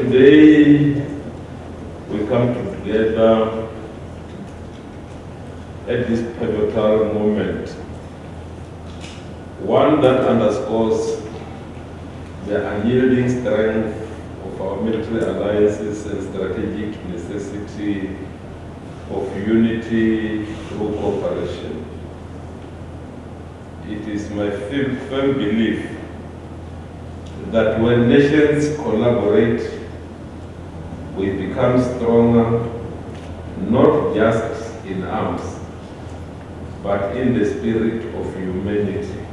Today, we come together at this pivotal moment, one that underscores the unyielding strength of our military alliances and strategic necessity of unity through cooperation. It is my firm belief that when nations collaborate, we become stronger, not just in arms, but in the spirit of humanity.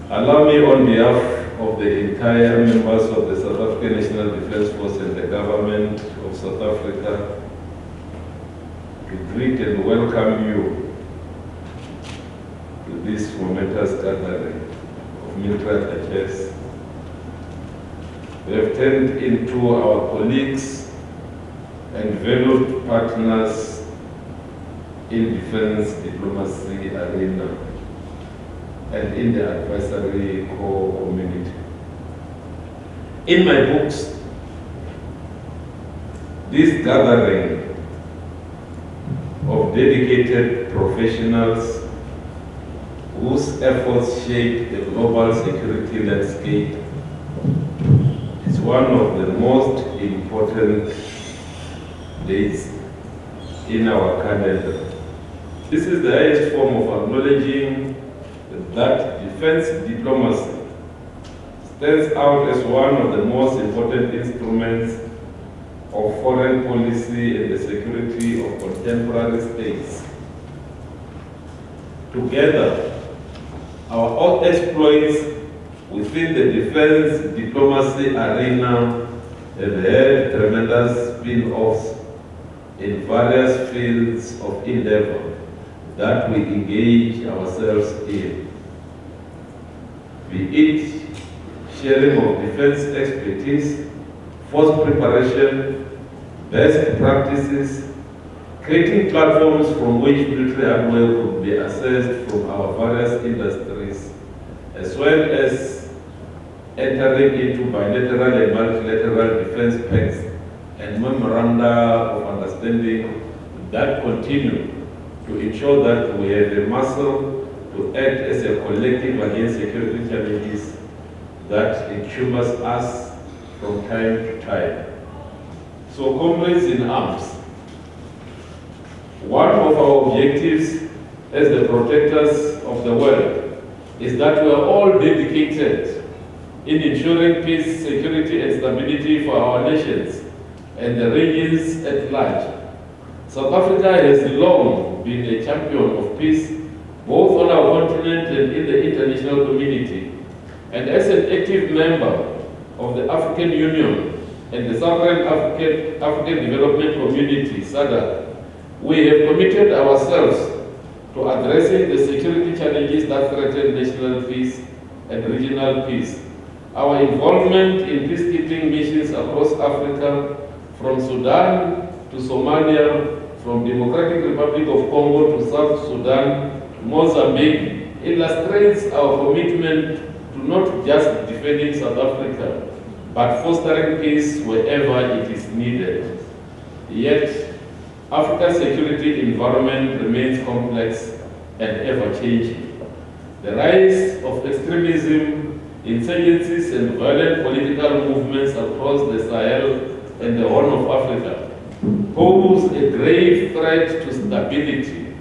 Allow me, on behalf of the entire members of the South African National Defence Force and the government of South Africa, to greet and welcome you to this momentous gathering of military attaches. We have turned into our colleagues and valued partners in defense diplomacy arena and in the advisory core community. In my books, this gathering of dedicated professionals whose efforts shape the global security landscape is one of the most important days in our calendar. This is the highest form of acknowledging that defense diplomacy stands out as one of the most important instruments of foreign policy and the security of contemporary states. Together, our exploits within the defense diplomacy arena have had tremendous spin-offs in various fields of endeavor that we engage ourselves in, be it sharing of defense expertise, force preparation, best practices, creating platforms from which military hardware could be accessed from our various industries, as well as entering into bilateral and multilateral defense pacts and memoranda of understanding that continue to ensure that we have the muscle to act as a collective against security challenges that encumbers us from time to time. So, comrades in arms, one of our objectives as the protectors of the world is that we are all dedicated in ensuring peace, security, and stability for our nations and the regions at large. South Africa has long been a champion of peace, both on our continent and in the international community. And as an active member of the African Union and the Southern African Development Community, SADC, we have committed ourselves to addressing the security challenges that threaten national peace and regional peace. Our involvement in peacekeeping missions across Africa, from Sudan to Somalia, from Democratic Republic of Congo to South Sudan to Mozambique, illustrates our commitment to not just defending South Africa, but fostering peace wherever it is needed. Yet, Africa's security environment remains complex and ever-changing. The rise of extremism, insurgencies, and violent political movements across the Sahel and the Horn of Africa pose a grave threat to stability.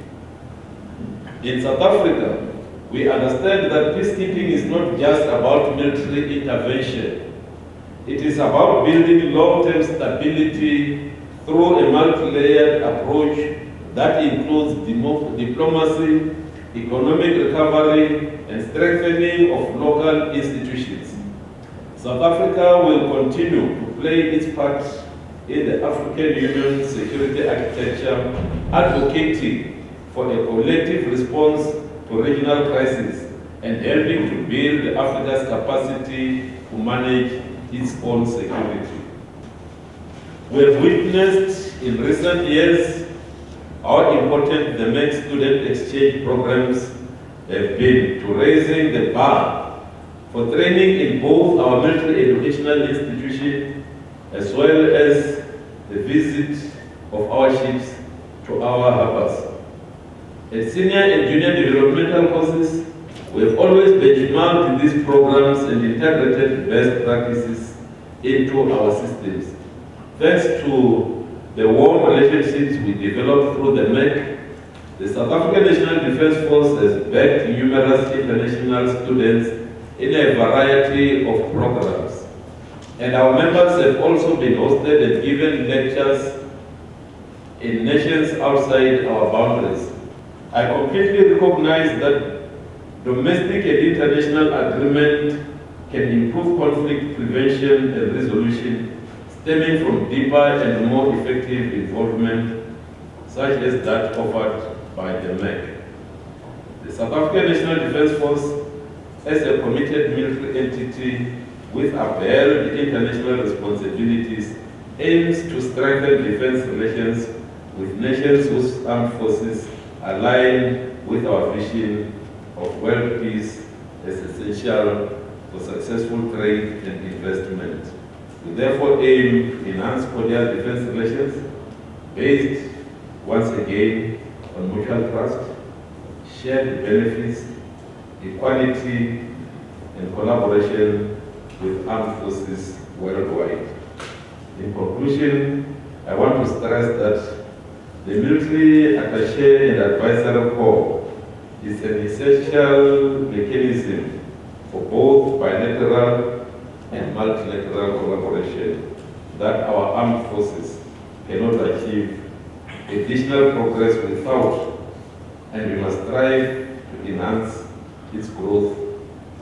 In South Africa, we understand that peacekeeping is not just about military intervention. It is about building long-term stability through a multi-layered approach that includes diplomacy, economic recovery, and strengthening of local institutions. South Africa will continue to play its part in the African Union security architecture, advocating for a collective response to regional crises and helping to build Africa's capacity to manage its own security. We have witnessed in recent years how important the main student exchange programs have been to raising the bar for training in both our military educational institution as well as the visit of our ships to our harbors. At senior and junior developmental courses, we have always benchmarked these programs and integrated best practices into our systems. Thanks to the warm relationships we developed through the MEC, the South African National Defence Force has backed numerous international students in a variety of programs. And our members have also been hosted and given lectures in nations outside our boundaries. I completely recognize that domestic and international agreement can improve conflict prevention and resolution stemming from deeper and more effective involvement, such as that offered by the MEC. The South African National Defence Force, as a committed military entity with upheld international responsibilities, aims to strengthen defence relations with nations whose armed forces align with our vision of world peace as essential for successful trade and investment. We therefore aim to enhance cordial defence relations based, once again, on mutual trust, shared benefits, equality, and collaboration with armed forces worldwide. In conclusion, I want to stress that the military attaché and advisory corps is an essential mechanism for both bilateral and multilateral collaboration that our armed forces cannot achieve additional progress without, and we must strive to enhance its growth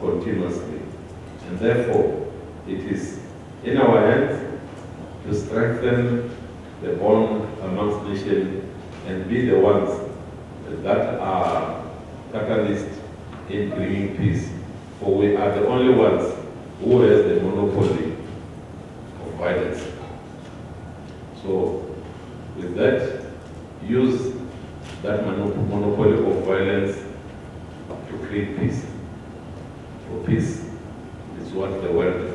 continuously. And therefore, it is in our hands to strengthen the bond amongst nations and be the ones that are catalysts in bringing peace. For we are the only ones who has the monopoly of violence. So, with that, use that monopoly of violence to create peace. For peace is what the world